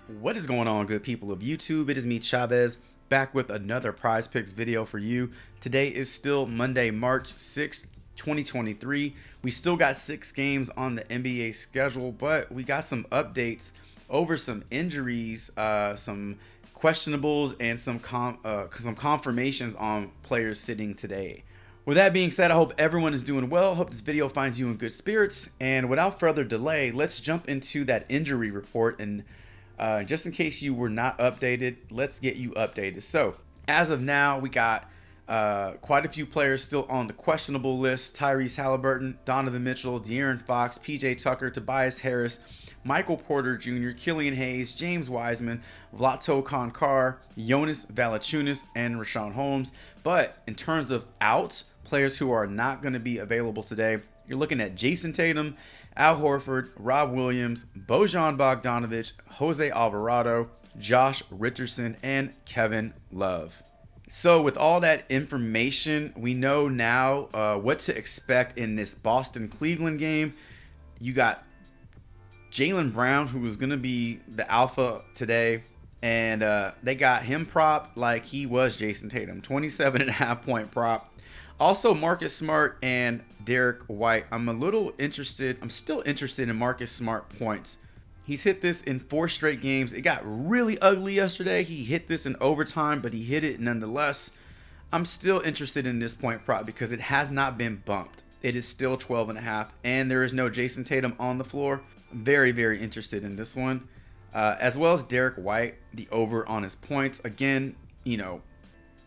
What is going on, good people of YouTube? It is me, Chavez, back with another Prize Picks video for you. Today is still Monday, March 6th, 2023. We still got 6 games on the NBA schedule, but we got some updates over some injuries, some questionables, and some confirmations on players sitting today. With that being said, I hope everyone is doing well. Hope this video finds you in good spirits. And without further delay, let's jump into that injury report. And just in case you were not updated, let's get you updated. So as of now, we got quite a few players still on the questionable list. Tyrese Halliburton, Donovan Mitchell, De'Aaron Fox, PJ Tucker, Tobias Harris, Michael Porter Jr., Killian Hayes, James Wiseman, Vlato Konkar, Jonas Valanciunas, and Richaun Holmes. But in terms of outs, players who are not going to be available today, you're looking at Jason Tatum, Al Horford, Rob Williams, Bojan Bogdanovic, Jose Alvarado, Josh Richardson, and Kevin Love. So with all that information, we know now what to expect in this Boston-Cleveland game. You got Jaylen Brown, who was going to be the alpha today, and they got him prop like he was Jason Tatum, 27.5 point prop. Also, Marcus Smart and Derek White. I'm still interested in Marcus Smart points. He's hit this in 4 straight games. It got really ugly yesterday. He hit this in overtime, but he hit it nonetheless. I'm still interested in this point prop because it has not been bumped. It is still 12.5, and there is no Jason Tatum on the floor. Very, very interested in this one. As well as Derek White, the over on his points. Again,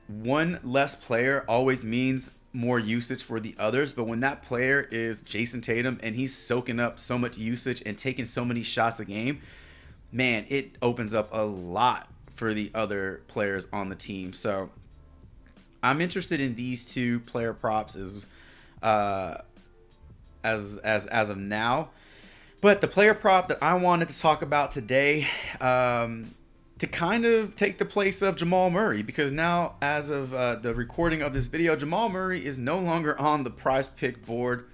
one less player always means more usage for the others, but when that player is Jason Tatum and he's soaking up so much usage and taking so many shots a game, man, it opens up a lot for the other players on the team. So I'm interested in these 2 player props as of now. But the player prop that I wanted to talk about today, to kind of take the place of Jamal Murray, because now, as of the recording of this video, Jamal Murray is no longer on the prize pick board.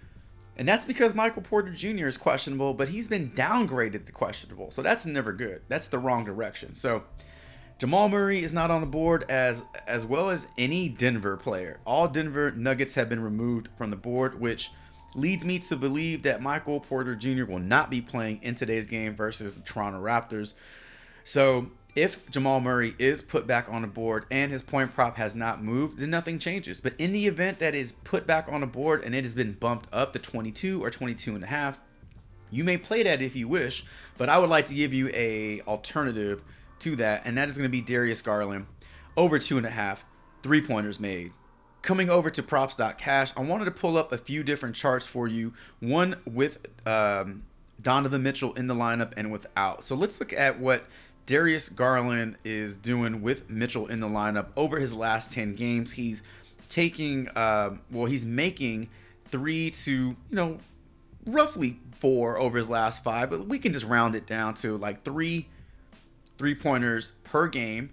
And that's because Michael Porter Jr. is questionable, but he's been downgraded to questionable. So that's never good. That's the wrong direction. So Jamal Murray is not on the board, as well as any Denver player. All Denver Nuggets have been removed from the board, which leads me to believe that Michael Porter Jr. will not be playing in today's game versus the Toronto Raptors. So if Jamal Murray is put back on the board and his point prop has not moved, then nothing changes. But in the event that is put back on the board and it has been bumped up to 22 or 22.5, you may play that if you wish, but I would like to give you a alternative to that, and that is going to be Darius Garland, over 2.5 3-pointers made. Coming over to props.cash, I wanted to pull up a few different charts for you, one with Donovan Mitchell in the lineup and without. So let's look at what Darius Garland is doing with Mitchell in the lineup over his last 10 games. He's taking, he's making 3 to, roughly 4 over his last 5, but we can just round it down to like 3 3-pointers per game.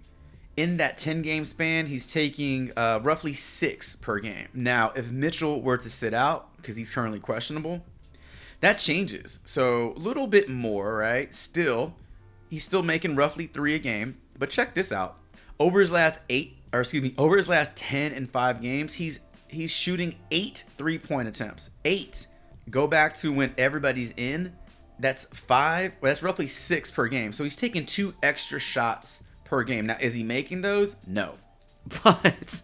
In that 10-game span, he's taking roughly 6 per game. Now, if Mitchell were to sit out, because he's currently questionable, that changes. So a little bit more, right? He's still making roughly 3 a game. But check this out. Over his last 10 and 5 games, he's shooting 8 3-point attempts. 8. Go back to when everybody's in. That's 5. Well, that's roughly 6 per game. So he's taking 2 extra shots per game. Now, is he making those? No. But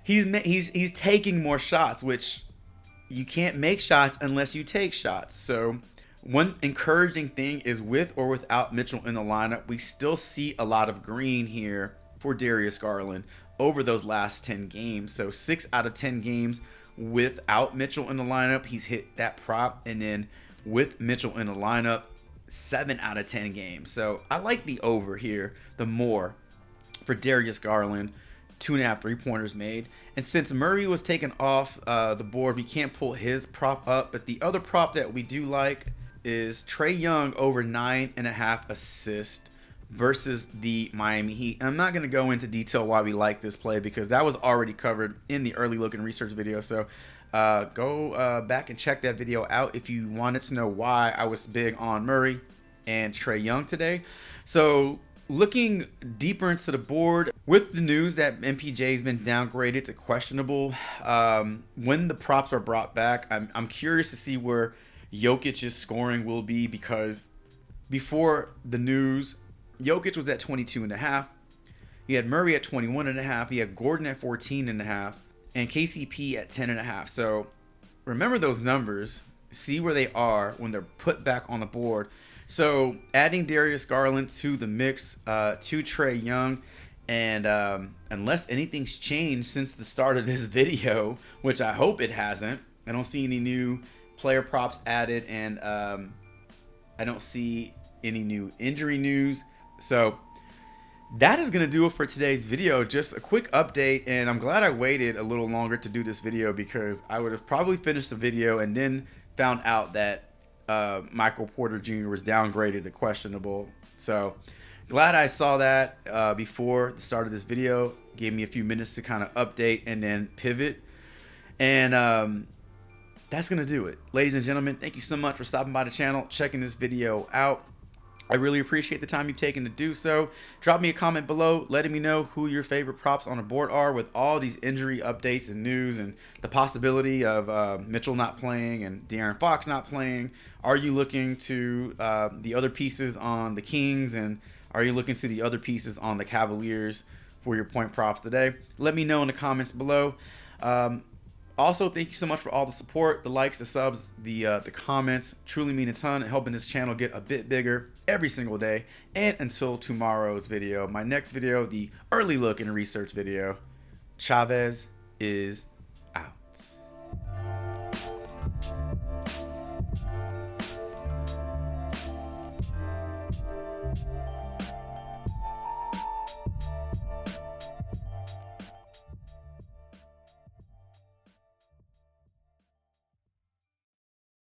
he's taking more shots, which you can't make shots unless you take shots. So one encouraging thing is, with or without Mitchell in the lineup, we still see a lot of green here for Darius Garland over those last 10 games. So 6 out of 10 games without Mitchell in the lineup, he's hit that prop. And then with Mitchell in the lineup, 7 out of 10 games. So I like the over here, the more, for Darius Garland, 2.5 3-pointers made. And since Murray was taken off the board, we can't pull his prop up. But the other prop that we do like is Trey Young over 9.5 assists versus the Miami Heat. And I'm not going to go into detail why we like this play, because that was already covered in the early look and research video. So go back and check that video out if you wanted to know why I was big on Murray. and Trey Young today. So looking deeper into the board with the news that MPJ has been downgraded to questionable, when the props are brought back, I'm curious to see where Jokic's scoring will be, because before the news, Jokic was at 22.5. He had Murray at 21.5. He had Gordon at 14.5, and KCP at 10.5. So remember those numbers. See where they are when they're put back on the board. So adding Darius Garland to the mix, to Trey Young, and unless anything's changed since the start of this video, which I hope it hasn't, I don't see any new player props added, and I don't see any new injury news. So that is going to do it for today's video. Just a quick update, and I'm glad I waited a little longer to do this video, because I would have probably finished the video and then found out that Michael Porter Jr. was downgraded to questionable. So glad I saw that before the start of this video. Gave me a few minutes to kind of update and then pivot. And that's going to do it. Ladies and gentlemen, thank you so much for stopping by the channel, checking this video out. I really appreciate the time you've taken to do so. Drop me a comment below letting me know who your favorite props on the board are with all these injury updates and news and the possibility of Mitchell not playing and De'Aaron Fox not playing. Are you looking to the other pieces on the Kings, and are you looking to the other pieces on the Cavaliers for your point props today? Let me know in the comments below. Also, thank you so much for all the support, the likes, the subs, the comments. Truly mean a ton, helping this channel get a bit bigger every single day. And until tomorrow's video, my next video, the early look and research video, Chavez is